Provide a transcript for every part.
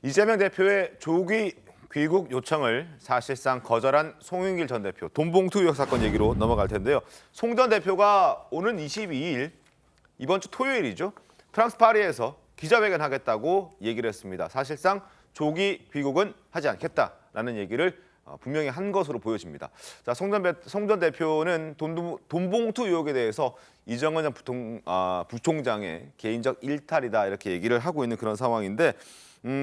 이재명 대표의 조기 귀국 요청을 사실상 거절한 송영길 전 대표 돈봉투 의혹 사건 얘기로 넘어갈 텐데요. 송 전 대표가 오는 22일 이번 주 토요일이죠. 프랑스 파리에서 기자회견하겠다고 얘기를 했습니다. 사실상 조기 귀국은 하지 않겠다라는 얘기를 분명히 한 것으로 보여집니다. 자, 송 전 대표는 돈봉투 의혹에 대해서 이정은 전 부총장의 개인적 일탈이다 이렇게 얘기를 하고 있는 그런 상황인데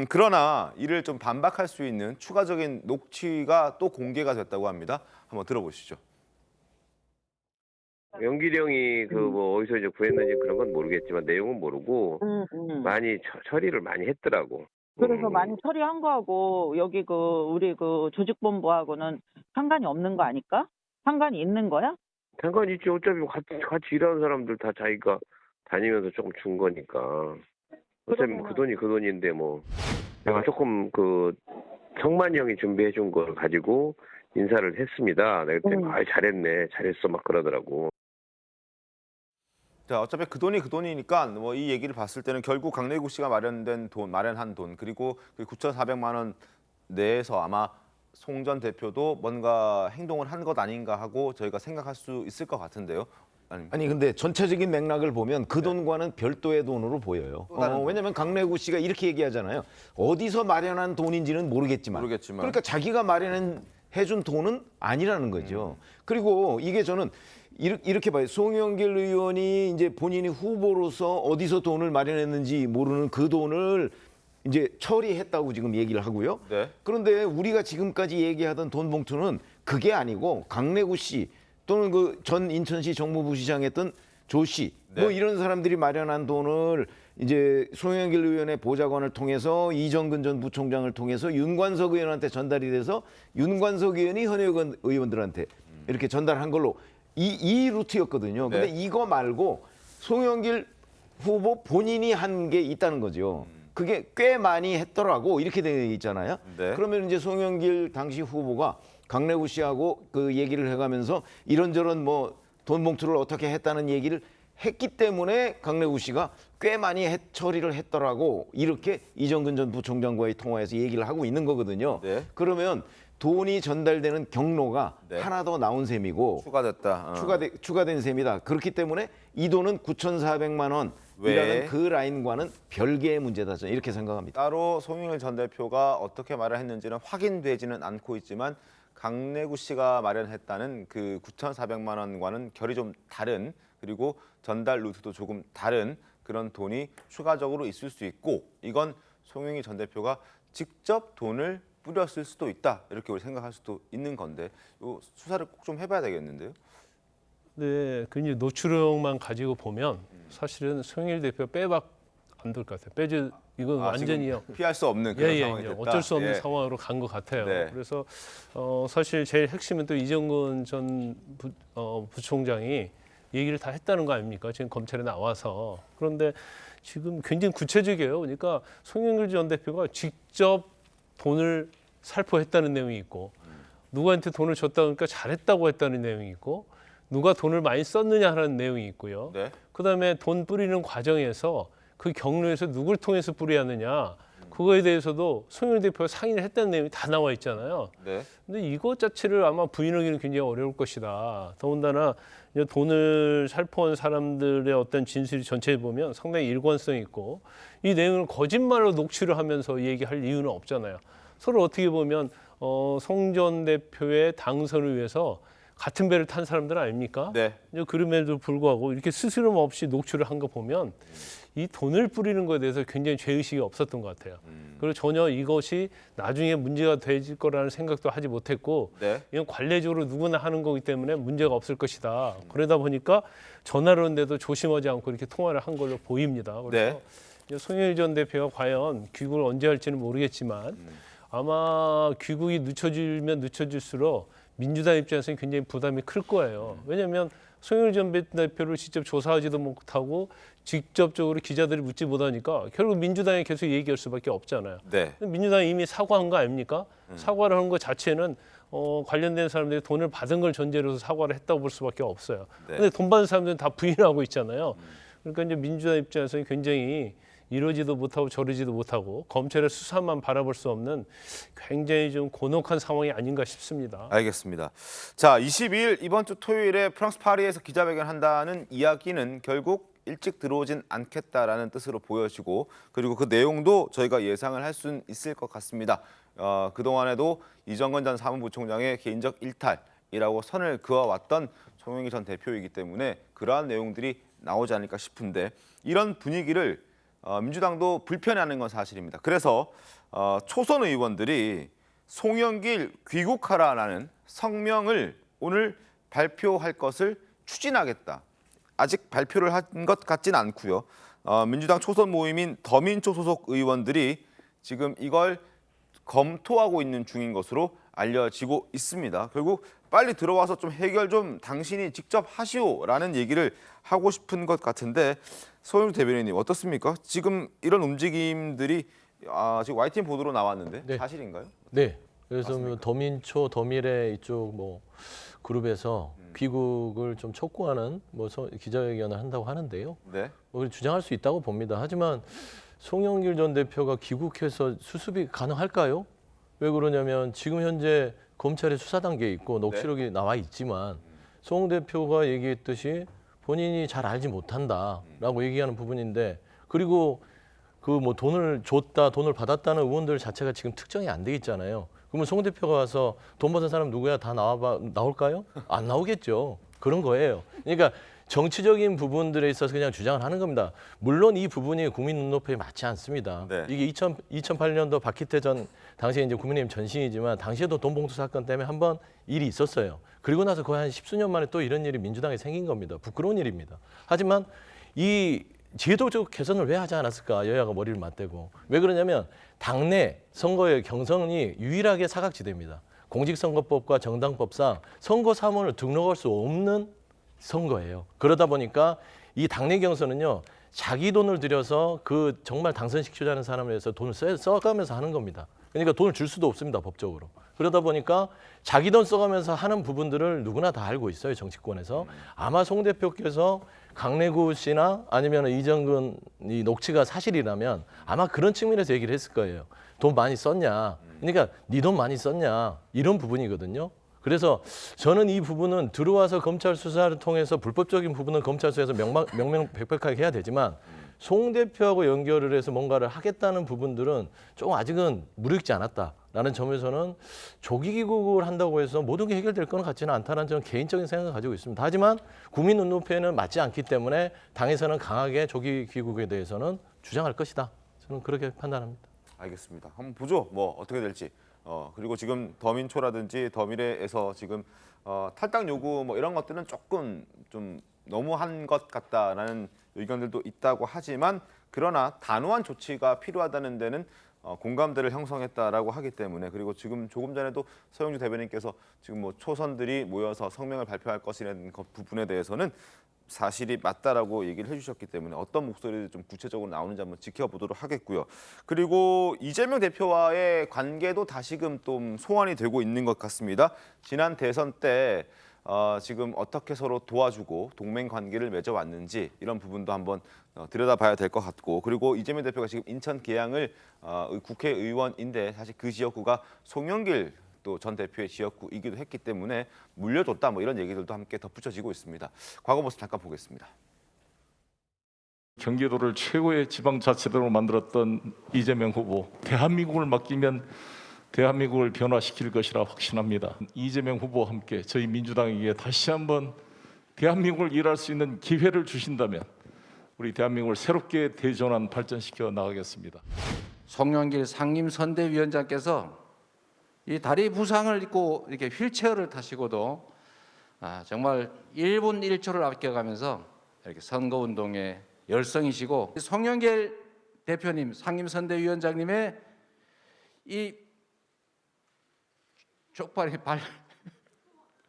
그러나 이를 좀 반박할 수 있는 추가적인 녹취가 또 공개가 됐다고 합니다. 한번 들어보시죠. 영길이 형이 어디서 이제 구했는지 그런 건 모르겠지만 내용은 모르고 많이 처리를 많이 했더라고. 그래서 많이 처리한 거하고 여기 우리 조직본부하고는 상관이 없는 거 아닐까? 상관이 있는 거야? 상관이 있지. 어차피 같이 일하는 사람들 다 자기가 다니면서 조금 준 거니까. 어차피 그 돈이 그 돈인데 내가 조금 성만이 형이 준비해 준 걸 가지고 인사를 했습니다. 내가 그때 잘했네, 잘했어 막 그러더라고. 자, 어차피 그 돈이 그 돈이니까 이 얘기를 봤을 때는 결국 강내국 씨가 마련한 돈 그리고 그 9,400만 원 내에서 아마 송 전 대표도 뭔가 행동을 한 것 아닌가 하고 저희가 생각할 수 있을 것 같은데요. 아니 근데 전체적인 맥락을 보면 그 돈과는 별도의 돈으로 보여요. 왜냐하면 강래구 씨가 이렇게 얘기하잖아요. 어디서 마련한 돈인지는 모르겠지만. 그러니까 자기가 마련해준 돈은 아니라는 거죠. 그리고 이게 저는 이렇게 봐요. 송영길 의원이 이제 본인이 후보로서 어디서 돈을 마련했는지 모르는 그 돈을 이제 처리했다고 지금 얘기를 하고요. 네. 그런데 우리가 지금까지 얘기하던 돈 봉투는 그게 아니고 강래구 씨 또는 그 전 인천시 정무부시장 했던 조 씨, 네. 이런 사람들이 마련한 돈을 이제 송영길 의원의 보좌관을 통해서 이정근 전 부총장을 통해서 윤관석 의원한테 전달이 돼서 윤관석 의원이 현역원 의원들한테 이렇게 전달한 걸로 이 루트였거든요. 근데 네. 이거 말고 송영길 후보 본인이 한 게 있다는 거죠. 그게 꽤 많이 했더라고 이렇게 되어 있잖아요. 네. 그러면 이제 송영길 당시 후보가 강래구 씨하고 그 얘기를 해가면서 이런저런 돈 봉투를 어떻게 했다는 얘기를 했기 때문에 강래구 씨가 꽤 많이 처리를 했더라고 이렇게 이정근 전 부총장과의 통화에서 얘기를 하고 있는 거거든요. 네. 그러면 돈이 전달되는 경로가 네. 하나 더 나온 셈이고 추가됐다. 추가된 셈이다. 그렇기 때문에 이 돈은 9,400만 원이라는 왜? 그 라인과는 별개의 문제다. 저는 이렇게 생각합니다. 따로 송영길 전 대표가 어떻게 말을 했는지는 확인되지는 않고 있지만 강내구 씨가 마련했다는 그 9,400만 원과는 결이 좀 다른 그리고 전달 루트도 조금 다른 그런 돈이 추가적으로 있을 수 있고 이건 송영길 전 대표가 직접 돈을 뿌렸을 수도 있다 이렇게 우리 생각할 수도 있는 건데 이 수사를 꼭 좀 해봐야 되겠는데요. 네, 그 이제 노출력만 가지고 보면 사실은 송영길 대표가 빼박 안 될 것 같아요. 이건 완전히요. 피할 수 없는 그런 상황이 됐다. 어쩔 수 없는 예. 상황으로 간 것 같아요. 네. 그래서 사실 제일 핵심은 또 이정근 전 부총장이 얘기를 다 했다는 거 아닙니까? 지금 검찰에 나와서. 그런데 지금 굉장히 구체적이에요. 그러니까 송영길 전 대표가 직접 돈을 살포했다는 내용이 있고 누구한테 돈을 줬다 그러니까 잘했다고 했다는 내용이 있고 누가 돈을 많이 썼느냐 하는 내용이 있고요. 네. 그다음에 돈 뿌리는 과정에서 그 경로에서 누굴 통해서 뿌리느냐 그거에 대해서도 송영길 대표가 상의를 했다는 내용이 다 나와 있잖아요. 네. 근데 이것 자체를 아마 부인하기는 굉장히 어려울 것이다. 더군다나 이제 돈을 살포한 사람들의 어떤 진술이 전체에 보면 상당히 일관성이 있고 이 내용을 거짓말로 녹취를 하면서 얘기할 이유는 없잖아요. 서로 어떻게 보면 송 전 대표의 당선을 위해서 같은 배를 탄 사람들 아닙니까? 네. 그럼에도 불구하고 이렇게 스스럼 없이 녹취를 한 거 보면 이 돈을 뿌리는 것에 대해서 굉장히 죄의식이 없었던 것 같아요. 그리고 전혀 이것이 나중에 문제가 될 거라는 생각도 하지 못했고 네. 이건 관례적으로 누구나 하는 거기 때문에 문제가 없을 것이다. 그러다 보니까 전화를 하는데도 조심하지 않고 이렇게 통화를 한 걸로 보입니다. 그래서 송영길 전 대표가 과연 귀국을 언제 할지는 모르겠지만 아마 귀국이 늦춰지면 늦춰질수록 민주당 입장에서는 굉장히 부담이 클 거예요. 왜냐하면 송영길 전 대표를 직접 조사하지도 못하고 직접적으로 기자들이 묻지 못하니까 결국 민주당에 계속 얘기할 수밖에 없잖아요. 네. 민주당이 이미 사과한 거 아닙니까? 사과를 한 것 자체는 관련된 사람들이 돈을 받은 걸 전제로 해서 사과를 했다고 볼 수밖에 없어요. 네. 근데 돈 받은 사람들은 다 부인하고 있잖아요. 그러니까 이제 민주당 입장에서는 굉장히 이러지도 못하고 저러지도 못하고 검찰의 수사만 바라볼 수 없는 굉장히 좀 곤혹한 상황이 아닌가 싶습니다. 알겠습니다. 자, 22일 이번 주 토요일에 프랑스 파리에서 기자회견한다는 이야기는 결국 일찍 들어오진 않겠다라는 뜻으로 보여지고 그리고 그 내용도 저희가 예상을 할 수 있을 것 같습니다. 그동안에도 이정건 전 사무부총장의 개인적 일탈이라고 선을 그어왔던 송영길 전 대표이기 때문에 그러한 내용들이 나오지 않을까 싶은데 이런 분위기를 민주당도 불편해하는 건 사실입니다. 그래서 초선 의원들이 송영길 귀국하라라는 성명을 오늘 발표할 것을 추진하겠다. 아직 발표를 한 것 같진 않고요. 민주당 초선 모임인 더민초 소속 의원들이 지금 이걸 검토하고 있는 중인 것으로 알려지고 있습니다. 결국 빨리 들어와서 좀 해결 좀 당신이 직접 하시오라는 얘기를 하고 싶은 것 같은데 서영주 대변인님 어떻습니까? 지금 이런 움직임들이 지금 YTN 보도로 나왔는데 네. 사실인가요? 네. 그래서 뭐 맞습니까? 더민초, 더미래 이쪽 뭐 그룹에서 귀국을 좀 촉구하는 뭐 기자회견을 한다고 하는데요. 네. 뭐 주장할 수 있다고 봅니다. 하지만 송영길 전 대표가 귀국해서 수습이 가능할까요? 왜 그러냐면 지금 현재 검찰의 수사 단계에 있고 녹취록이 나와 있지만 송 대표가 얘기했듯이 본인이 잘 알지 못한다라고 얘기하는 부분인데 그리고 그 뭐 돈을 줬다, 돈을 받았다는 의원들 자체가 지금 특정이 안 돼 있잖아요. 그러면 송 대표가 와서 돈 받은 사람 누구야 다 나올까요? 안 나오겠죠. 그런 거예요. 그러니까 정치적인 부분들에 있어서 그냥 주장을 하는 겁니다. 물론 이 부분이 국민 눈높이에 맞지 않습니다. 네. 이게 2008년도 박희태 전 당시에 이제 국민의힘 전신이지만 당시에도 돈봉투 사건 때문에 한번 일이 있었어요. 그리고 나서 거의 한 10수년 만에 또 이런 일이 민주당에 생긴 겁니다. 부끄러운 일입니다. 하지만 이 제도적 개선을 왜 하지 않았을까? 여야가 머리를 맞대고. 왜 그러냐면 당내 선거의 경선이 유일하게 사각지대입니다. 공직선거법과 정당법상 선거 사무원을 등록할 수 없는 선거예요. 그러다 보니까 이 당내 경선은요. 자기 돈을 들여서 그 정말 당선시키자는 사람을 위해서 돈을 써가면서 하는 겁니다. 그러니까 돈을 줄 수도 없습니다. 법적으로. 그러다 보니까 자기 돈 써가면서 하는 부분들을 누구나 다 알고 있어요. 정치권에서. 아마 송 대표께서 강내구 씨나 아니면 이정근 이 녹취가 사실이라면 아마 그런 측면에서 얘기를 했을 거예요. 돈 많이 썼냐. 그러니까 네 돈 많이 썼냐. 이런 부분이거든요. 그래서 저는 이 부분은 들어와서 검찰 수사를 통해서 불법적인 부분은 검찰 수사에서 명명백백하게 해야 되지만 송 대표하고 연결을 해서 뭔가를 하겠다는 부분들은 조금 아직은 무르익지 않았다라는 점에서는 조기 귀국을 한다고 해서 모든 게 해결될 건 같지는 않다는 저는 개인적인 생각을 가지고 있습니다. 하지만 국민 눈높이에는 맞지 않기 때문에 당에서는 강하게 조기 귀국에 대해서는 주장할 것이다. 저는 그렇게 판단합니다. 알겠습니다. 한번 보죠. 뭐 어떻게 될지. 그리고 지금 더민초라든지 더미래에서 지금 탈당 요구 뭐 이런 것들은 조금 좀 너무한 것 같다라는 의견들도 있다고 하지만 그러나 단호한 조치가 필요하다는 데는 공감대를 형성했다라고 하기 때문에 그리고 지금 조금 전에도 서영주 대변인께서 지금 뭐 초선들이 모여서 성명을 발표할 것이라는 부분에 대해서는 사실이 맞다라고 얘기를 해주셨기 때문에 어떤 목소리들이 좀 구체적으로 나오는지 한번 지켜보도록 하겠고요. 그리고 이재명 대표와의 관계도 다시금 좀 소환이 되고 있는 것 같습니다. 지난 대선 때 지금 어떻게 서로 도와주고 동맹 관계를 맺어왔는지 이런 부분도 한번 들여다봐야 될 것 같고 그리고 이재명 대표가 지금 인천 계양을 국회의원인데 사실 그 지역구가 송영길 또 전 대표의 지역구이기도 했기 때문에 물려줬다 뭐 이런 얘기들도 함께 덧붙여지고 있습니다. 과거 모습 잠깐 보겠습니다. 경기도를 최고의 지방자치도로 만들었던 이재명 후보, 대한민국을 맡기면 대한민국을 변화시킬 것이라 확신합니다. 이재명 후보와 함께 저희 민주당에게 다시 한번 대한민국을 일할 수 있는 기회를 주신다면 우리 대한민국을 새롭게 대전환 발전시켜 나가겠습니다. 송영길 상임선대위원장께서 이 다리 부상을 입고 이렇게 휠체어를 타시고도 정말 1분 1초를 아껴가면서 이렇게 선거운동에 열성이시고 송영길 대표님, 상임선대위원장님의 이 족발의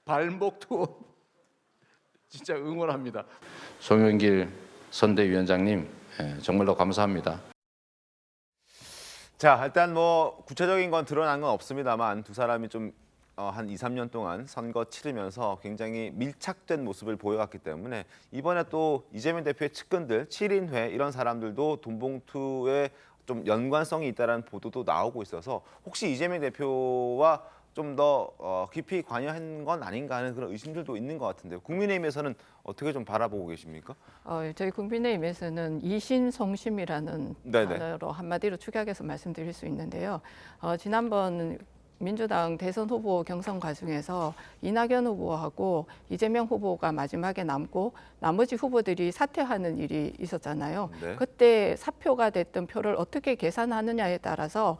발목 투어 진짜 응원합니다. 송영길 선대위원장님 정말로 감사합니다. 자, 일단 뭐 구체적인 건 드러난 건 없습니다만 두 사람이 좀 한 2, 3년 동안 선거 치르면서 굉장히 밀착된 모습을 보여왔기 때문에 이번에 또 이재명 대표의 측근들, 7인회 이런 사람들도 돈봉투에 좀 연관성이 있다는 보도도 나오고 있어서 혹시 이재명 대표와 좀 더 깊이 관여한 건 아닌가 하는 그런 의심들도 있는 것 같은데요. 국민의힘에서는 어떻게 좀 바라보고 계십니까? 저희 국민의힘에서는 이심송심이라는 네네. 단어로 한마디로 축약해서 말씀드릴 수 있는데요. 지난번 민주당 대선 후보 경선 과정에서 이낙연 후보하고 이재명 후보가 마지막에 남고 나머지 후보들이 사퇴하는 일이 있었잖아요. 네. 그때 사표가 됐던 표를 어떻게 계산하느냐에 따라서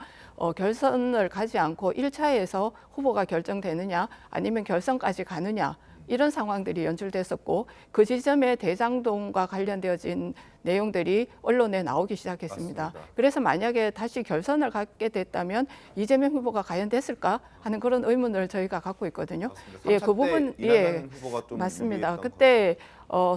결선을 가지 않고 1차에서 후보가 결정되느냐 아니면 결선까지 가느냐 이런 상황들이 연출됐었고 그 지점에 대장동과 관련되어진 내용들이 언론에 나오기 시작했습니다. 맞습니다. 그래서 만약에 다시 결선을 갖게 됐다면 이재명 후보가 과연 됐을까 하는 그런 의문을 저희가 갖고 있거든요. 맞습니다. 예, 그 부분 이낙연 후보가 좀 맞습니다. 유리했던 그때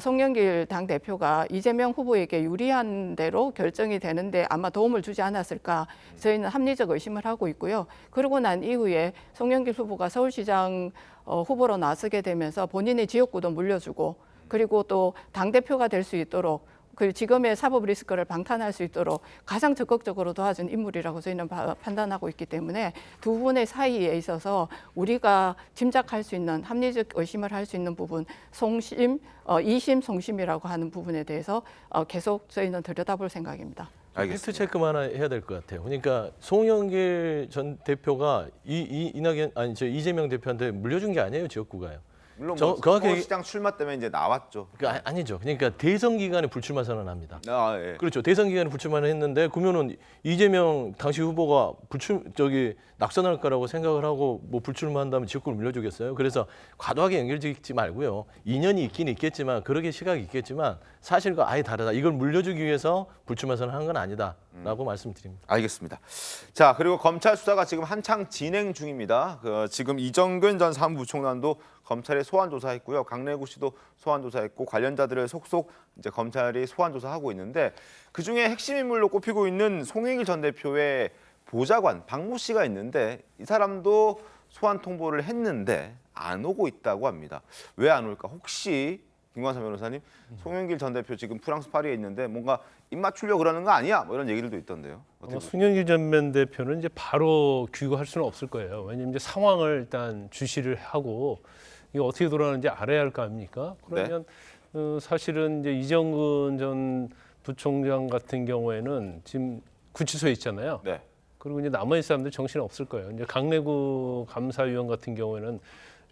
송영길 당 대표가 이재명 후보에게 유리한 대로 결정이 되는데 아마 도움을 주지 않았을까 저희는 합리적 의심을 하고 있고요. 그러고 난 이후에 송영길 후보가 서울시장 후보로 나서게 되면서 본인의 지역구도 물려주고 그리고 또 당 대표가 될 수 있도록 그 지금의 사법 리스크를 방탄할 수 있도록 가장 적극적으로 도와준 인물이라고 저희는 판단하고 있기 때문에 두 분의 사이에 있어서 우리가 짐작할 수 있는 합리적 의심을 할 수 있는 부분, 이심 송심이라고 하는 부분에 대해서 계속 저희는 들여다볼 생각입니다. 알겠습니다. 팩트 체크만 하나 해야 될 것 같아요. 그러니까 송영길 전 대표가 이재명 대표한테 물려준 게 아니에요, 지역구가요. 물론 저- 뭐 정확히 서울시장 출마 때문에 이제 나왔죠. 그러니까 아니죠. 그러니까 대선 기간에 불출마 선언합니다. 예. 그렇죠. 대선 기간에 불출마를 했는데 그러면은 이재명 당시 후보가 낙선할 거라고 생각을 하고 뭐 불출마한다면 지역구를 물려주겠어요. 그래서 과도하게 연결짓지 말고요. 인연이 있긴 있겠지만 그러게 시각이 있겠지만 사실과 아예 다르다. 이걸 물려주기 위해서 불출마 선언한 건 아니다라고 말씀드립니다. 알겠습니다. 자, 그리고 검찰 수사가 지금 한창 진행 중입니다. 지금 이정근 전 사무부총장도 검찰에 소환 조사했고요. 강래구 씨도 소환 조사했고 관련자들을 속속 이제 검찰이 소환 조사하고 있는데 그 중에 핵심 인물로 꼽히고 있는 송영길 전 대표의 보좌관 박모 씨가 있는데 이 사람도 소환 통보를 했는데 안 오고 있다고 합니다. 왜 안 올까? 혹시 김관삼 변호사님, 송영길 전 대표 지금 프랑스 파리에 있는데 뭔가 입 맞추려고 그러는 거 아니야? 뭐 이런 얘기들도 있던데요. 어떻게 보세요? 송영길 전 대표는 이제 바로 귀국할 수는 없을 거예요. 왜냐하면 이제 상황을 일단 주시를 하고 이게 어떻게 돌아가는지 알아야 할 거 아닙니까? 그러면 사실은 이제 이정근 전 부총장 같은 경우에는 지금 구치소에 있잖아요. 네. 그리고 이제 나머지 사람들 정신이 없을 거예요. 이제 강래구 감사위원 같은 경우에는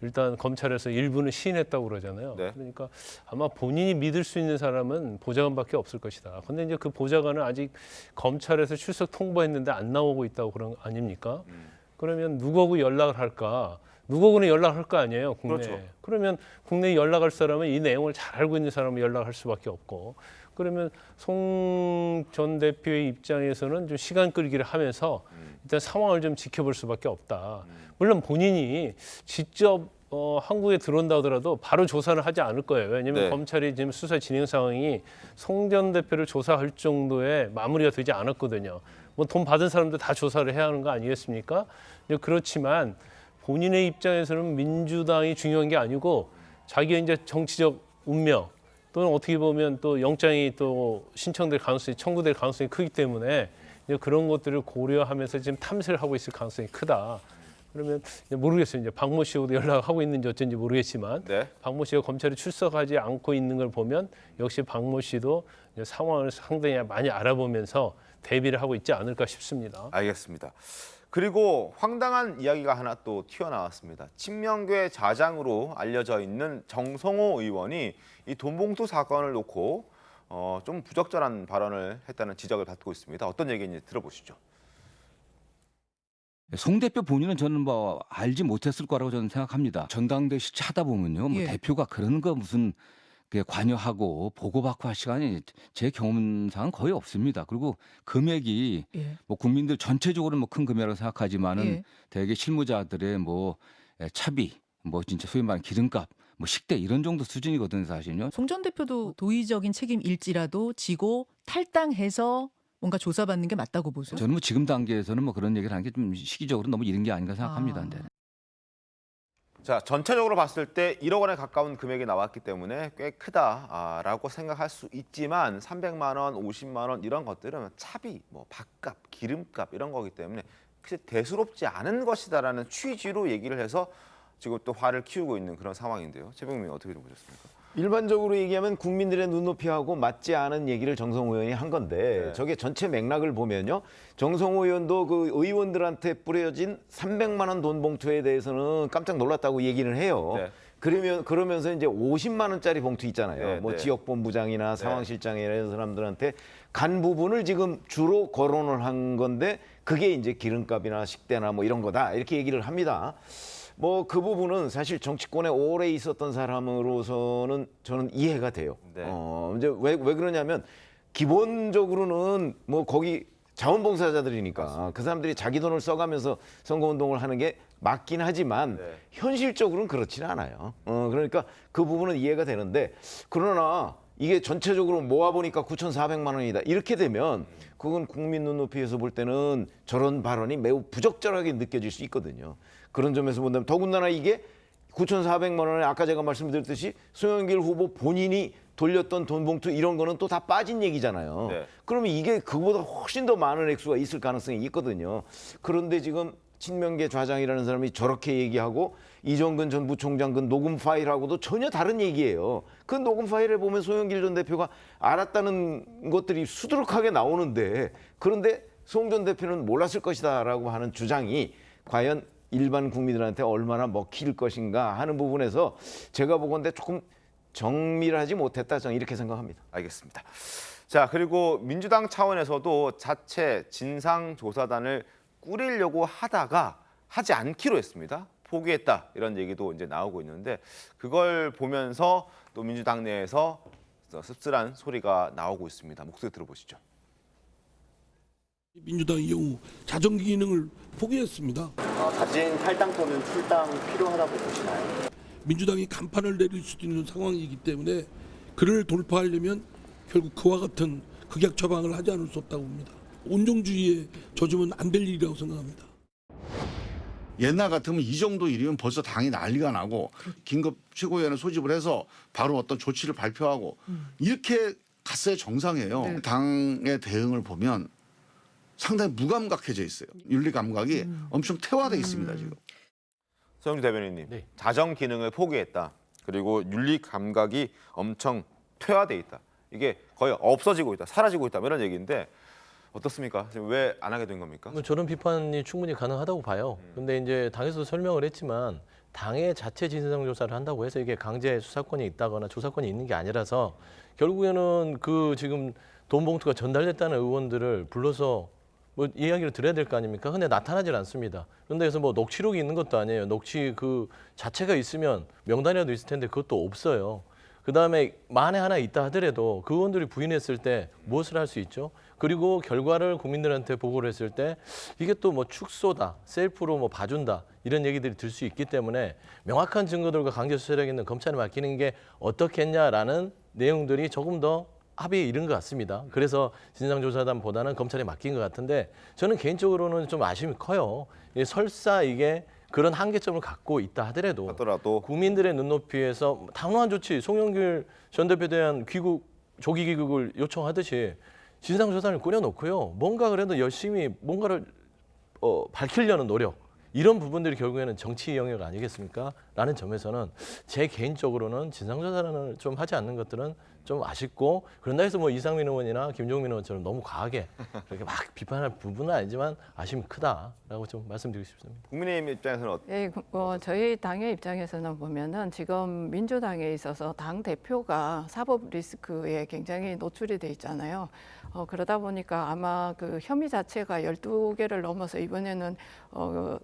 일단 검찰에서 일부는 시인했다고 그러잖아요. 네. 그러니까 아마 본인이 믿을 수 있는 사람은 보좌관밖에 없을 것이다. 근데 이제 그 보좌관은 아직 검찰에서 출석 통보했는데 안 나오고 있다고 그런 거 아닙니까? 그러면 누구하고 연락을 할까? 누구하고는 연락할 거 아니에요, 국내에. 그렇죠. 그러면 국내에 연락할 사람은 이 내용을 잘 알고 있는 사람은 연락할 수밖에 없고. 그러면 송 전 대표의 입장에서는 좀 시간 끌기를 하면서 일단 상황을 좀 지켜볼 수밖에 없다. 물론 본인이 직접 한국에 들어온다 하더라도 바로 조사를 하지 않을 거예요. 왜냐하면 네. 검찰이 지금 수사 진행 상황이 송 전 대표를 조사할 정도의 마무리가 되지 않았거든요. 뭐 돈 받은 사람들 다 조사를 해야 하는 거 아니겠습니까? 그렇지만 본인의 입장에서는 민주당이 중요한 게 아니고 자기의 이제 정치적 운명 또는 어떻게 보면 또 영장이 또 신청될 가능성이 청구될 가능성이 크기 때문에 이제 그런 것들을 고려하면서 지금 탐색을 하고 있을 가능성이 크다. 그러면 이제 모르겠어요. 이제 박모 씨하고도 연락하고 있는지 어쩐지 모르겠지만 네. 박모 씨가 검찰에 출석하지 않고 있는 걸 보면 역시 박모 씨도 이제 상황을 상당히 많이 알아보면서 대비를 하고 있지 않을까 싶습니다. 알겠습니다. 그리고 황당한 이야기가 하나 또 튀어나왔습니다. 친명계 좌장으로 알려져 있는 정성호 의원이 이 돈봉투 사건을 놓고 좀 부적절한 발언을 했다는 지적을 받고 있습니다. 어떤 얘기인지 들어보시죠. 송 대표 본인은 저는 뭐 알지 못했을 거라고 저는 생각합니다. 전당대회 실체하다 보면요, 뭐 예. 대표가 그런 거 무슨 관여하고 보고받고 할 시간이 제 경험상은 거의 없습니다. 그리고 금액이 예. 뭐 국민들 전체적으로는 뭐 큰 금액이라고 생각하지만은 예. 대개 실무자들의 뭐 차비, 뭐 진짜 소위 말하는 기름값, 뭐 식대 이런 정도 수준이거든요, 사실은요. 송 전 대표도 도의적인 책임일지라도 지고 탈당해서 뭔가 조사받는 게 맞다고 보세요? 저는 뭐 지금 단계에서는 뭐 그런 얘기를 하는 게 좀 시기적으로 너무 이른 게 아닌가 생각합니다. 아. 네. 자, 전체적으로 봤을 때 1억 원에 가까운 금액이 나왔기 때문에 꽤 크다라고 생각할 수 있지만 300만 원, 50만 원 이런 것들은 차비, 뭐 밥값, 기름값 이런 거기 때문에 크게 대수롭지 않은 것이다라는 취지로 얘기를 해서 지금 또 화를 키우고 있는 그런 상황인데요. 최병민 어떻게 보셨습니까? 일반적으로 얘기하면 국민들의 눈높이하고 맞지 않은 얘기를 정성호 의원이 한 건데 저게 전체 맥락을 보면요. 정성호 의원도 그 의원들한테 뿌려진 300만 원 돈 봉투에 대해서는 깜짝 놀랐다고 얘기를 해요. 그러면서 이제 50만 원짜리 봉투 있잖아요. 뭐 지역본부장이나 상황실장이나 이런 사람들한테 간 부분을 지금 주로 거론을 한 건데 그게 이제 기름값이나 식대나 뭐 이런 거다 이렇게 얘기를 합니다. 뭐 그 부분은 사실 정치권에 오래 있었던 사람으로서는 저는 이해가 돼요. 이제 왜 그러냐면 기본적으로는 뭐 거기 자원봉사자들이니까 맞습니다. 그 사람들이 자기 돈을 써가면서 선거운동을 하는 게 맞긴 하지만 현실적으로는 그렇지는 않아요. 그러니까 그 부분은 이해가 되는데 그러나 이게 전체적으로 모아보니까 9,400만 원이다. 이렇게 되면 그건 국민 눈높이에서 볼 때는 저런 발언이 매우 부적절하게 느껴질 수 있거든요. 그런 점에서 본다면 더군다나 이게 9,400만 원에 아까 제가 말씀드렸듯이 송영길 후보 본인이 돌렸던 돈 봉투 이런 거는 또 다 빠진 얘기잖아요. 그러면 이게 그보다 훨씬 더 많은 액수가 있을 가능성이 있거든요. 그런데 지금 친명계 좌장이라는 사람이 저렇게 얘기하고 이정근 전 부총장 그 녹음 파일하고도 전혀 다른 얘기예요. 그 녹음 파일에 보면 송영길 전 대표가 알았다는 것들이 수두룩하게 나오는데 그런데 송 전 대표는 몰랐을 것이다라고 하는 주장이 과연 일반 국민들한테 얼마나 먹힐 것인가 하는 부분에서 제가 보건대 조금 정밀하지 못했다 저는 이렇게 생각합니다. 알겠습니다. 자, 그리고 민주당 차원에서도 자체 진상조사단을 꾸리려고 하다가 하지 않기로 했습니다. 포기했다 이런 얘기도 이제 나오고 있는데 그걸 보면서 또 민주당 내에서 씁쓸한 소리가 나오고 있습니다. 목소리 들어보시죠. 민주당의 경우 자정 기능을 포기했습니다. 자진 탈당 또는 출당 필요하다고 보시나요? 민주당이 간판을 내릴 수도 있는 상황이기 때문에 그를 돌파하려면 결국 그와 같은 극약 처방을 하지 않을 수 없다고 봅니다. 온정주의에 젖으면 안 될 일이라고 생각합니다. 옛날 같으면 이 정도 일이면 벌써 당이 난리가 나고 긴급 최고위원회 소집을 해서 바로 어떤 조치를 발표하고 이렇게 갔어야 정상이에요. 당의 대응을 보면 상당히 무감각해져 있어요. 윤리 감각이 엄청 퇴화돼 있습니다 지금. 서영주 대변인님, 자정 기능을 포기했다. 그리고 윤리 감각이 엄청 퇴화돼 있다. 이게 거의 없어지고 있다, 사라지고 있다 이런 얘기인데 어떻습니까? 지금 왜 안 하게 된 겁니까? 뭐 저런 비판이 충분히 가능하다고 봐요. 근데 이제 당에서도 설명을 했지만 당의 자체 진상조사를 한다고 해서 이게 강제 수사권이 있다거나 조사권이 있는 게 아니라서 결국에는 그 지금 돈 봉투가 전달됐다는 의원들을 불러서 뭐 이야기를 드려야 될 거 아닙니까? 근데 나타나질 않습니다. 그런데 그래서 뭐 녹취록이 있는 것도 아니에요. 녹취 그 자체가 있으면 명단이라도 있을 텐데 그것도 없어요. 그다음에 만에 하나 있다 하더라도 그 의원들이 부인했을 때 무엇을 할 수 있죠? 그리고 결과를 국민들한테 보고를 했을 때 이게 또 뭐 축소다, 셀프로 뭐 봐준다 이런 얘기들이 들 수 있기 때문에 명확한 증거들과 강제 수사력 있는 검찰에 맡기는 게 어떻겠냐라는 내용들이 조금 더 합의에 이른 것 같습니다. 그래서 진상조사단보다는 검찰에 맡긴 것 같은데 저는 개인적으로는 좀 아쉬움이 커요. 설사 이게 그런 한계점을 갖고 있다 하더라도 국민들의 눈높이에서 단호한 조치, 송영길 전 대표에 대한 조기 귀국을 요청하듯이 진상조사를 꾸려놓고요. 뭔가 그래도 열심히 뭔가를 밝히려는 노력 이런 부분들이 결국에는 정치 영역 아니겠습니까? 라는 점에서는 제 개인적으로는 진상조사를 좀 하지 않는 것들은 좀 아쉽고 그런다 해서 뭐 이상민 의원이나 김종민 의원처럼 너무 과하게 그렇게 막 비판할 부분은 아니지만 아쉬움이 크다라고 좀 말씀드리고 싶습니다. 국민의힘 입장에서는 네, 저희 당의 입장에서는 보면은 지금 민주당에 있어서 당 대표가 사법 리스크에 굉장히 노출이 돼 있잖아요. 그러다 보니까 아마 그 혐의 자체가 12개를 넘어서 이번에는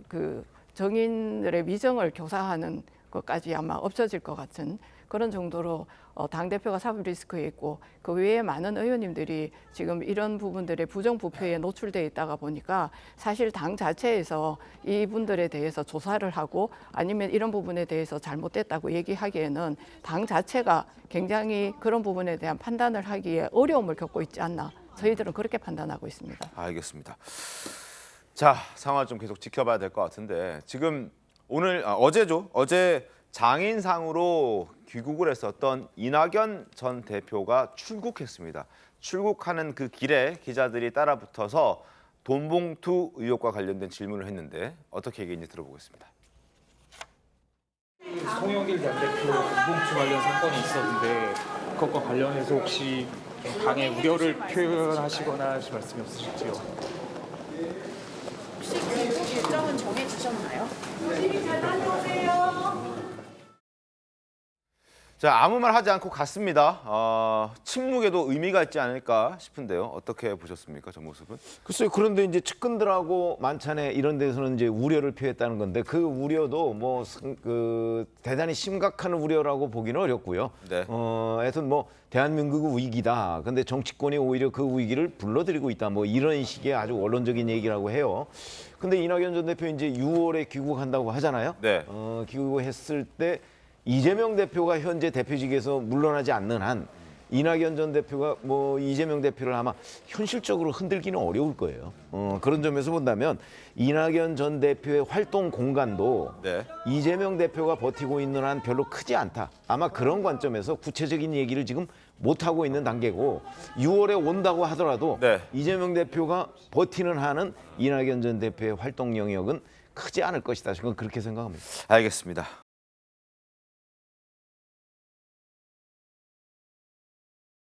그 정인들의 위정을 교사하는 것까지 아마 없어질 것 같은 그런 정도로 당대표가 사법 리스크에 있고 그 외에 많은 의원님들이 지금 이런 부분들의 부정부패에 노출돼 있다가 보니까 사실 당 자체에서 이분들에 대해서 조사를 하고 아니면 이런 부분에 대해서 잘못됐다고 얘기하기에는 당 자체가 굉장히 그런 부분에 대한 판단을 하기에 어려움을 겪고 있지 않나 저희들은 그렇게 판단하고 있습니다. 알겠습니다. 자, 상황을 좀 계속 지켜봐야 될 것 같은데 지금 어제죠. 어제 장인상으로 귀국을 했었던 이낙연 전 대표가 출국했습니다. 출국하는 그 길에 기자들이 따라붙어서 돈봉투 의혹과 관련된 질문을 했는데 어떻게 얘기했는지 들어보겠습니다. 송영길 전 대표 돈봉투 관련 사건이 있었는데 그것과 관련해서 혹시 당의 우려를 표현하시거나 하실 말씀이 없으실지요? 혹시 귀국 일정은 정해지셨나요? 자, 아무 말 하지 않고 갔습니다. 침묵에도 의미가 있지 않을까 싶은데요. 어떻게 보셨습니까, 저 모습은? 글쎄요. 그런데 이제 측근들하고 만찬에 이런 데서는 이제 우려를 표했다는 건데 그 우려도 뭐 대단히 심각한 우려라고 보기는 어렵고요. 네. 하여튼 뭐 대한민국 위기다. 근데 정치권이 오히려 그 위기를 불러들이고 있다. 뭐 이런 식의 아주 원론적인 얘기라고 해요. 근데 이낙연 전 대표 이제 6월에 귀국한다고 하잖아요. 네. 귀국했을 때 이재명 대표가 현재 대표직에서 물러나지 않는 한 이낙연 전 대표가 뭐 이재명 대표를 아마 현실적으로 흔들기는 어려울 거예요. 그런 점에서 본다면 이낙연 전 대표의 활동 공간도 네. 이재명 대표가 버티고 있는 한 별로 크지 않다. 아마 그런 관점에서 구체적인 얘기를 지금 못하고 있는 단계고 6월에 온다고 하더라도 네. 이재명 대표가 버티는 한은 이낙연 전 대표의 활동 영역은 크지 않을 것이다. 저는 그렇게 생각합니다. 알겠습니다.